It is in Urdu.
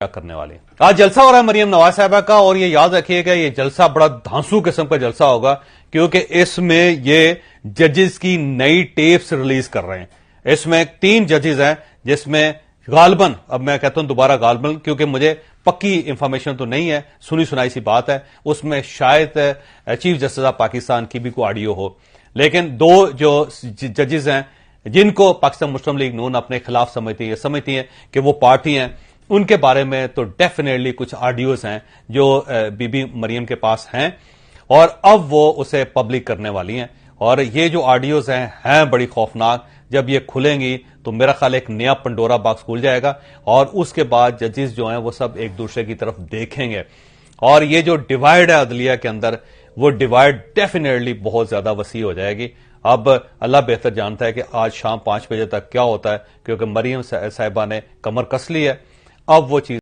کیا کرنے والے ہیں۔ آج جلسہ ہو رہا ہے مریم نواز صاحبہ کا، اور یہ یاد رکھیے گا یہ جلسہ بڑا دھانسو قسم کا جلسہ ہوگا، کیونکہ اس میں یہ ججز کی نئی ٹیپس ریلیز کر رہے ہیں۔ اس میں 3 ججز ہیں، جس میں غالباً، اب میں کہتا ہوں دوبارہ غالباً کیونکہ مجھے پکی انفارمیشن تو نہیں ہے، سنی سنائی سی بات ہے، اس میں شاید چیف جسٹس آف پاکستان کی بھی کوئی آڈیو ہو، لیکن 2 جو ججز ہیں جن کو پاکستان مسلم لیگ نون اپنے خلاف سمجھتی ہیں کہ وہ پارٹی ہیں، ان کے بارے میں تو ڈیفینیٹلی کچھ آڈیوز ہیں جو بی بی مریم کے پاس ہیں، اور اب وہ اسے پبلک کرنے والی ہیں، اور یہ جو آڈیوز ہیں بڑی خوفناک۔ جب یہ کھلیں گی تو میرا خیال ایک نیا پنڈورا باکس کھل جائے گا، اور اس کے بعد ججز جو ہیں وہ سب ایک دوسرے کی طرف دیکھیں گے، اور یہ جو ڈیوائیڈ ہے عدلیہ کے اندر، وہ ڈیوائیڈ ڈیفینیٹلی بہت زیادہ وسیع ہو جائے گی۔ اب اللہ بہتر جانتا ہے کہ آج شام 5 بجے تک کیا ہوتا ہے، کیونکہ مریم صاحبہ نے کمر کس لی ہے، اب وہ چیز